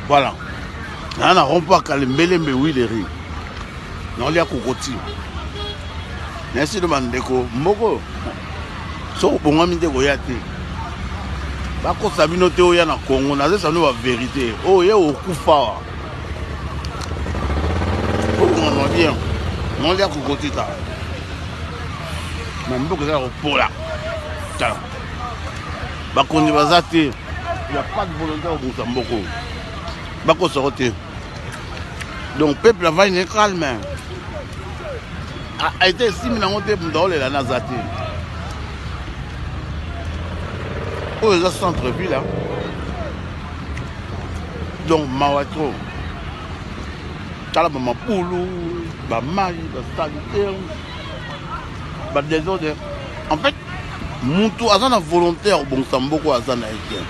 Voilà. On a rompu à Kalembele, mais oui, les riz. Non, il y a Kokoti. Merci de Mandeko. Moko. So, bon, on de Goyate. Bako Sabino Teo Yana Congo, on a dit ça nous la vérité. Oh, il y a au Koufa. Oh, on en vient. Non, il y a Kokoti. Mais beaucoup de gens pour là. Bako Nibazate. Il n'y a pas de volonté au Mozambique. Bako Sorote. Donc, le peuple va être calme. A été 6 000 ans dans les Nazate. Pour les centre-ville, là. Donc, Mawatro. Talabama Poulou, Bamari, Salitaire, Désordre. En fait, Moutou, Azan a volontaire, bon, Samboko, Azan a été.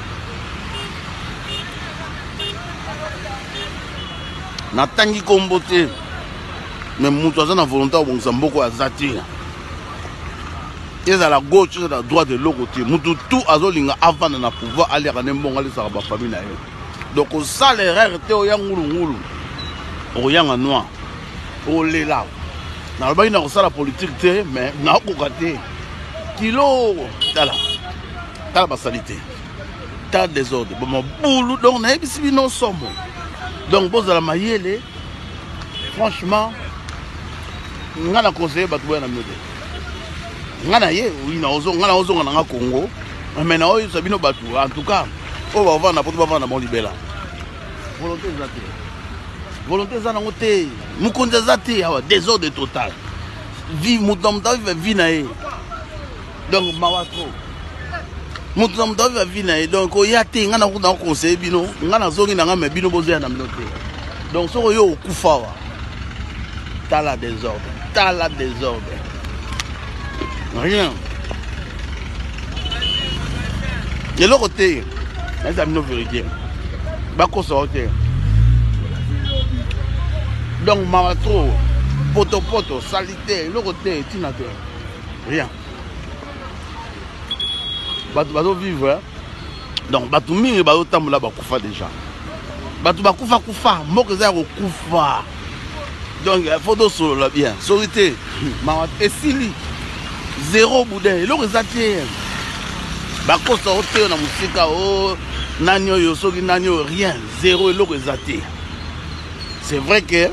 Natangi Kombote, mais Moutou, Azan a volontaire, bon, Samboko, Azati. Et à la gauche, à la droite de l'autre côté. Moutou, tout Azolinga avant de pouvoir aller à Nembon, aller sur la famille. Donc, au salaire, était au Yangoulou, au Yang Noir, au Léla. Dans le bas, il y a la politique, mais il y a un kilo. T'as la salité. T'as des ordres. Bon, boulot, donc, on a ici, non, sommes. Donc, bon, la maillée, franchement, on a conseillé, bah, tu vois, on a mieux. Ngana ye oui na ozo ngana Congo mais na oyo sabino batu en tout cas on va vendre pour vendre mon libéla volonté za nango te mukonza za te awa désordre total vie mutamta vie na ye donc mawatro mutamta vie na ye donc oya te ngana ko na conseil bino ngana zongi na ngame bino bozo na minote donc soko yo okufa wa tala désordre rien. Et l'autre côté, les amis, nos vérités. Bako sortir. Donc, Maratro, poto, salité, l'autre côté, tinateur. Rien. Bato vivre. Donc, Bato mire, Bato tamboula, Bakoufa déjà. Bato Bakoufa, Mokezar au Koufa. Donc, il faut d'autres sur le bien. Sorité, Marat, et Sili. Zéro boudin, il a été. Bako sorti na musika o nanyo yosogi nanyo rien, zéro il a été. C'est vrai que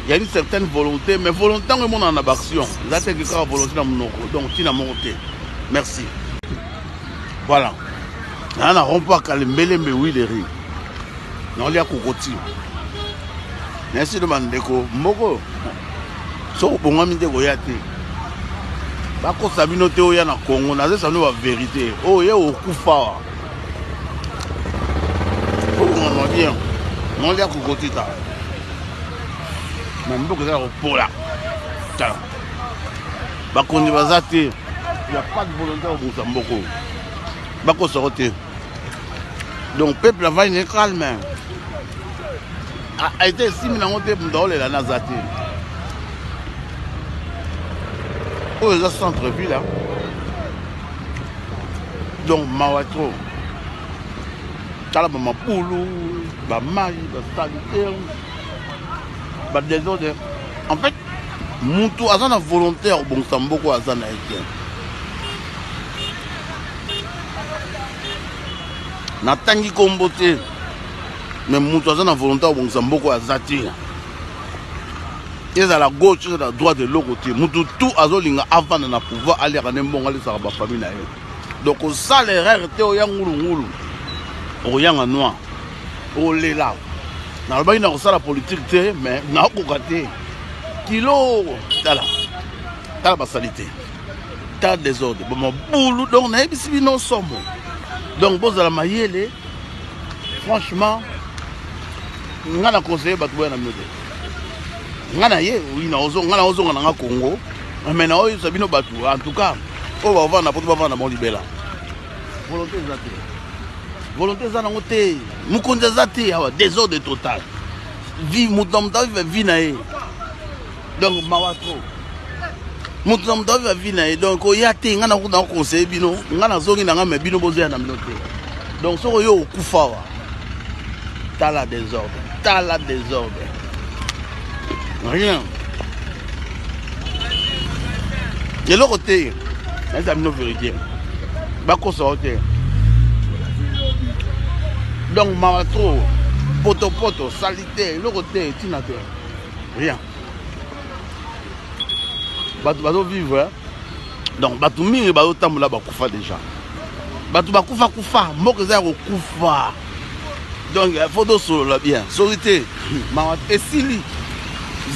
il y a une certaine volonté, mais volonté on est en action. Là c'est que quand volonté dans mon donc tu n'as monté. Merci. Voilà. On a rompu à Kalembele mais oui les riz. Non il y a Kokoti. Merci de Mandeko. Moko. So bon ami de Goyate. Bako Sabino Teo Yana Congo, on a dit ça nous la vérité. Oh, il y a au Koufa. Oh, on en vient. Non, il y a Kokoti. Mais beaucoup de gens pour là. Bako Nibazate. Il n'y a pas de volonté au Mozambique. Bako Sorote. Donc, le peuple va être calme. A été 6 000 ans dans les Nazate. Pour les centre-ville, là. Donc, Mawatro. Talabama Poulou, Bamari, Salitaire, Désordre. En fait, Moutou, Azan a volontaire, bon, Samboko, Azan a été. Natangi Kombote, mais Moutou, Azan a volontaire, bon, Samboko, Azati. Et à la gauche, à la droite de l'autre côté. Moutou, tout Azolinga avant de pouvoir aller à Nembon, aller sur la famille. Donc, au salaire, était au Yangoulou, au Yang Noir, au Léla. Dans le bas, il y a la politique, mais il y a un kilo. T'as la salité. T'as des ordres. Bon, boulot, donc, on a ici, non, sommes. Donc, bon, à la maillée, franchement, on a conseillé, bah, tu vois, ngana ye oui na ozo ngana Congo mais na oyo sabino batu en tout cas on va vendre pour vendre mon libéla volonté za nango te mukonza za te awa désordre total vie mutamta vie na ye donc mawatro mutamta vie na ye donc oya te ngana ko na conseil bino ngana zongi na ngame bino bozo ya na minote donc soko yo okufa wa T'as la désordre. T'as la désordre. Rien. Et l'autre côté, c'est la vérité. Bako sortir. Donc, Maratro, poto, salité, l'autre côté, tinateur. Rien. Bato vivre. Hein? Donc, bato mingi bato tamula bakufa déjà. Bato bakufa, moko za kufa. Donc, il faut solo là bien. Sorité, et sili,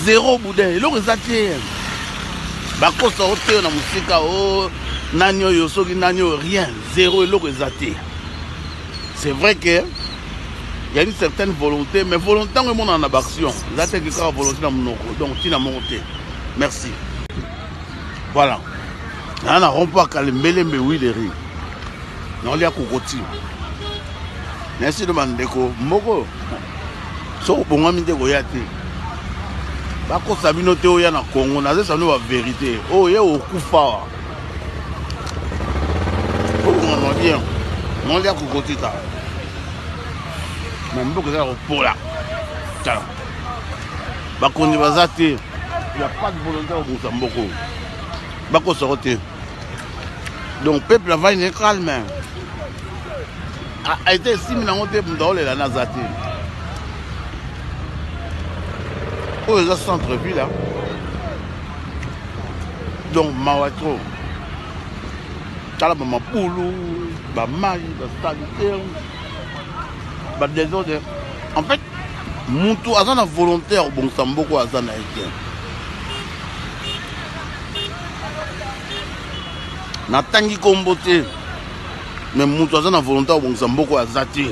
zéro boudin, il aurait zaté. Bako sortir na musika, oh, nanyo yosogi, nanyo, rien, zéro, il aurait zaté. C'est vrai que il y a une certaine volonté, mais volonté, on est en action. Zaté qui a volonté dans mon donc, tu n'as monté. Merci. Voilà. On a rompu à Kalembele, mais oui, les riz. On a kokoti. Merci de Mandeko. Moko. So, bon, on a mis des goyati. Bako Sabino Théo Yana Congo, on a dit ça nous la vérité. Oh, il y a au Koufa. Oh, on a bien. On a kokoti. Même beaucoup de repos là. Bako ni bazate. Il n'y a pas de volonté au Moussamboko. Bako sorti. Donc, le peuple va être calme. A été 6 000 ans dans les Nazati. Oh, les centre-ville là. Donc, Mawatro. T'as la maman Poulou, ma mari, ma sanitaire, ma désordre. En fait, mon tour, à volontaire, bon, ça m'a beaucoup à ça. Natangi kombote mais mutu aza na volonté obongisa mboko azati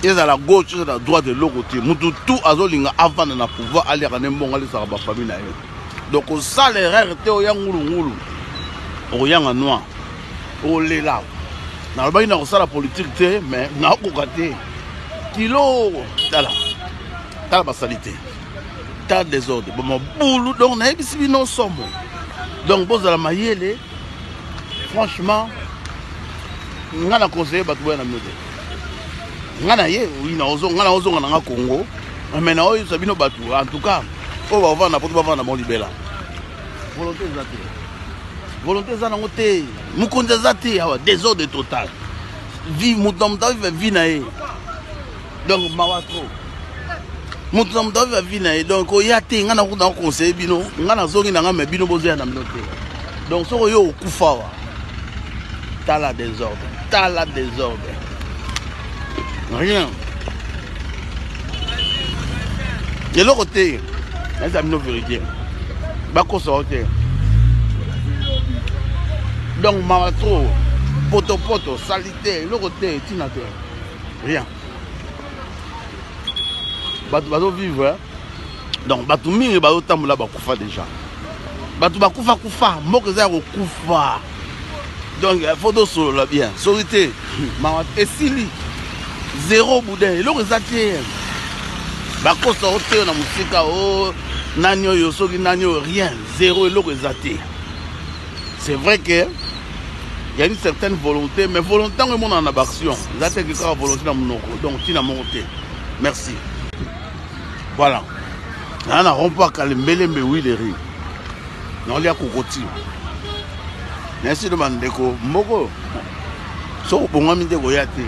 eza la gauche eza la droite de l'autre côté mutu tout azolinga avanda na pouvoir aliaka ne mbongo alisaka bafamille na ye donc osala erreur te oya ngulungulu okoyanga noir olela nalobaki na kosala politique te mais nakokoka te kilo tala basalite tala désordre bamabulu donc nayebisi bino somo. Donc, bon, à la maïele, franchement, on a conseillé de faire on a oui, on a Congo, mais on a en tout cas, on va vendre n'importe quoi dans mon libéla. Volonté zate. Volonté zate. Moukonde zate, désordre total. Vie, mouton, vie nae. Donc, mawatro. Mouton va venir donc il y a des gens qui ont conseillé bino ngana zongi na ngame bino bozo na mnote donc so yo kufa wa t'as la désordre rien de l'autre côté c'est la vérité bako sortir donc Maratro poto salité l'autre côté tinateur rien. Bato vivre. Hein? Donc, bato mingi bato tamula bakufa déjà. Bato bakufa, moko za kufa. Donc, il faut solo là bien. Sorité, et sili, zéro boudin, il aurait zaté. Bako sortir na musika, oh, nanyo yosogi, nanyo, rien, zéro, il aurait zaté. C'est vrai que il y a une certaine volonté, mais volonté, on est en action. Zaté qui a volonté dans mon donc tu n'as monté. Merci. Voilà. On a rompu à Kalembele, mais oui, les riz. On a kokoti. Merci de Mandeko. Moko. So, bon, on a mis des goyati.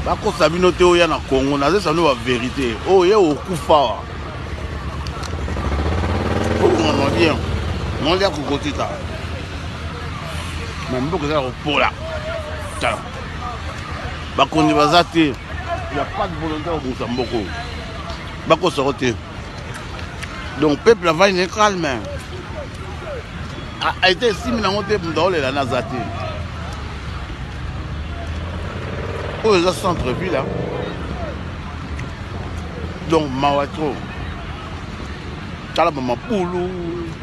Bako Sabino Théo Yana Congo, on a dit ça nous la vérité. Oh, il y a au Koufa. Oh, on a bien. On a kokoti. Même beaucoup de repos là. Bako ni bazate. Il n'y a pas de volonté au Moussamboko. Bako sorti. Donc, le peuple va être calme. A été 6 000 ans dans les Nazati. Oh, les centre-ville là. Donc, Mawatro. T'as la maman Poulou,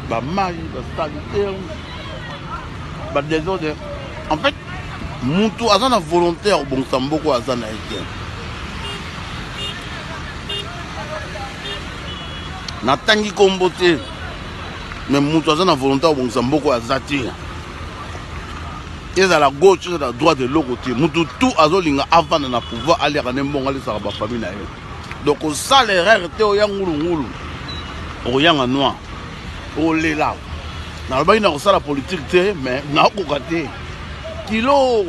ma mari, ma sanitaire, ma désordre. En fait, mon tour, à la volontaire, bon, ça m'a beaucoup à ça. Natangi kombote mais mutu aza na volonté obongisa mboko azati ezala gauche ezala droite de l'autre côté mutu tout azolinga avant na pouvoir aller à nembonga les saraba famille na ye donc ça l'erreur te oya ngulu oyanga noir olela na ba ina ko sala politique te mais na ko kate kilo